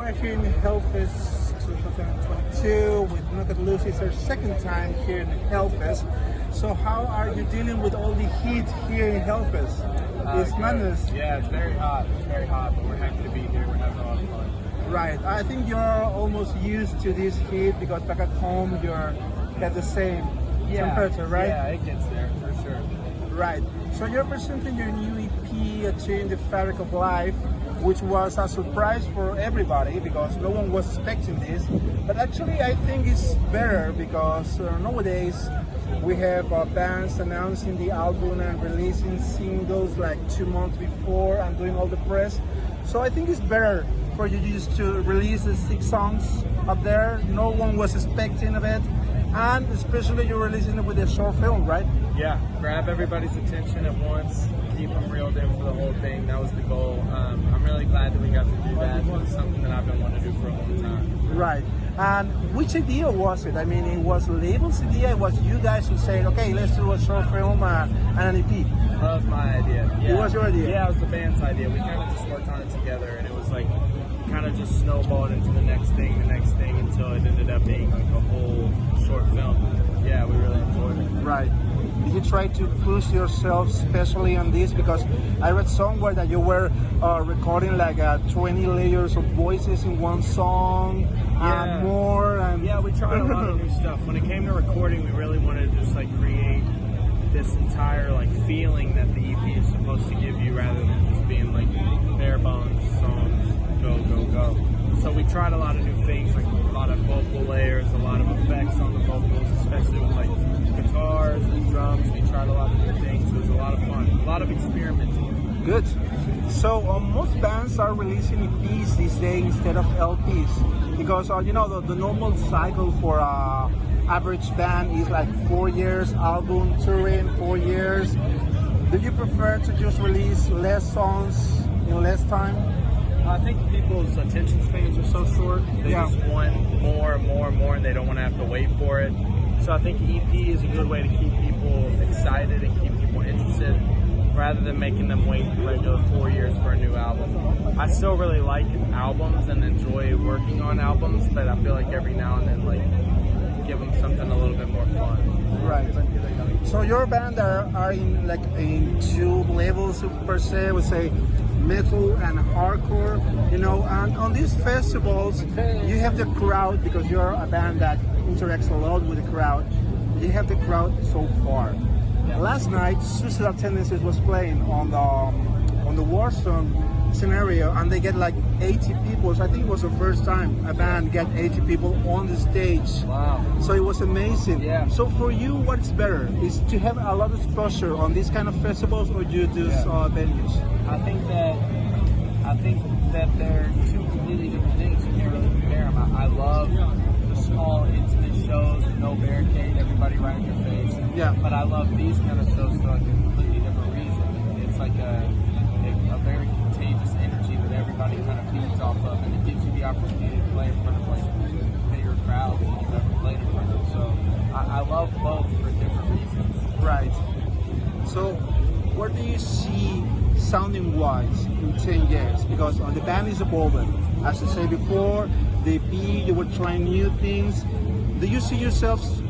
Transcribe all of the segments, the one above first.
we're here in Hellfest 2022 with Not Gonna Lose. It's our second time here in Hellfest. So how are you dealing with all the heat here in Hellfest? It's madness. Yeah, it's very hot. It's very hot, but we're happy to be here. We're having a lot of fun. Right. I think you're almost used to this heat because back at home you're at the same temperature, right? Yeah, it gets there for sure. Right. So you're presenting your new EP, A Change the Fabric of Life, which was a surprise for everybody because no one was expecting this. But actually, I think it's better because nowadays we have bands announcing the album and releasing singles like 2 months before and doing all the press. So I think it's better for you just to release the 6 songs up there. No one was expecting of it. And especially you're releasing it with a short film, right? Yeah, grab everybody's attention at once, keep them reeled in for the whole thing. That was the goal. I'm really glad that we got to do that. It's something that I've been wanting to do for a long time. Right. And which idea was it? I mean, it was label's idea. It was you guys who said, okay, let's do a short film and an EP. That was my idea. Yeah. It was your idea? Yeah, it was the band's idea. We kind of just worked on it together, and it was like kind of just snowballed into the next thing, until it ended up being like a whole short film. Yeah, we really enjoyed it. Right. Did you try to push yourself especially on this? Because I read somewhere that you were recording like 20 layers of voices in one song and more. And yeah, we tried a lot of new stuff. When it came to recording, we really wanted to just like create this entire like feeling that the EP is supposed to give you rather than just being like bare bones songs, go, go, go. So we tried a lot of new things, like a lot of vocal layers, a lot of effects on the vocals, especially with like guitars and drums. We tried a lot of new things. It was a lot of fun, a lot of experimenting. Good. So most bands are releasing EPs these days instead of LPs because you know the normal cycle for average band is like 4 years, album, touring, 4 years. Do you prefer to just release less songs in less time? I think people's attention spans are so short. They just want more and more and more, and they don't want to have to wait for it. So I think EP is a good way to keep people excited and keep people interested, rather than making them wait regular 4 years for a new album. I still really like albums and enjoy working on albums, but I feel like every now and then, like, give them something a little bit more fun. Right. So your band are in 2 levels per se, I would say metal and hardcore, you know, and on these festivals you have the crowd because you're a band that interacts a lot with the crowd. You have the crowd so far. Last night Suicidal Tendencies was playing on the Warstone scenario and they get like 80 people. So I think it was the first time a band get 80 people on the stage. Wow. So it was amazing. Yeah. So for you, what's better? Is to have a lot of exposure on these kind of festivals or you do venues? I think that they're 2 completely different things. You can't really compare them. I love the small, intimate shows, no barricade, everybody right in your face. Yeah. But I love these kind of shows for like a completely different reason. It's like a very contagious energy that everybody kind of feeds off of, and it gives you the opportunity to play in front of like bigger crowds than you've ever played in front of. So I love both for different reasons. Right. So where do you see sounding wise in 10 years? Because the band is evolving. As I said before, the EP, you were trying new things. Do you see yourselves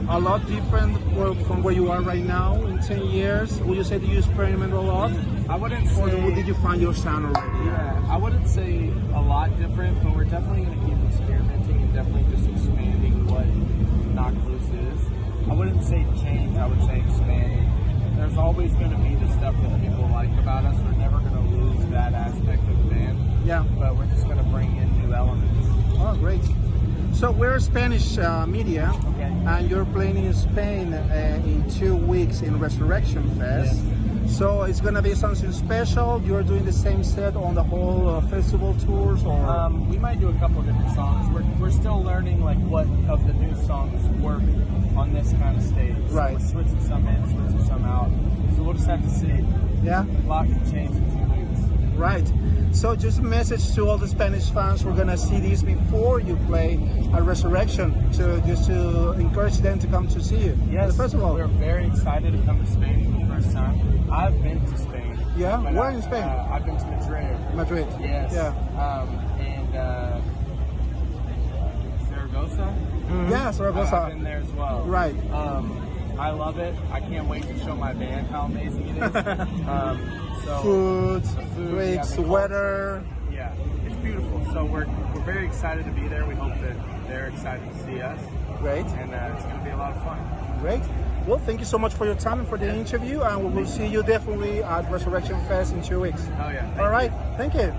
a lot different from where you are right now in 10 years? Would you say that you experiment a lot? I wouldn't say... Or did you find your sound already? Yeah, I wouldn't say a lot different, but we're definitely going to keep experimenting and definitely just expanding what Knock Loose is. I wouldn't say change, I would say expanding. There's always going to be the stuff that people like about us. We're never going to lose that aspect of the band. Yeah. But we're just going to bring in new elements. Oh, great. So we're Spanish media, Okay. and you're playing in Spain in 2 weeks in Resurrection Fest. Yes. So it's gonna be something special. You're doing the same set on the whole festival tours, or we might do a couple different songs. We're still learning like what of the new songs work on this kind of stage. So Right. we're switching some in, switching some out. So we'll just have to see. yeah, A lot can change in 2 weeks. right. So just a message to all the Spanish fans. We're gonna see this before you play at Resurrection, to encourage them to come to see you. Yes, First of all, we're very excited to come to Spain for the first time. I've been to Spain. Yeah? but Where in Spain? I've been to Madrid. Madrid. Yes. Yeah. And Zaragoza. Yeah, Zaragoza. I've been there as well. Right. I love it. I can't wait to show my band how amazing it is. So Food, the food, drinks, the weather. Yeah, it's beautiful. So we're very excited to be there. We hope that they're excited to see us. Great. And it's going to be a lot of fun. Great. Well, thank you so much for your time and for the interview, and we will see you definitely at Resurrection Fest in 2 weeks. Oh yeah. All right. Thank you.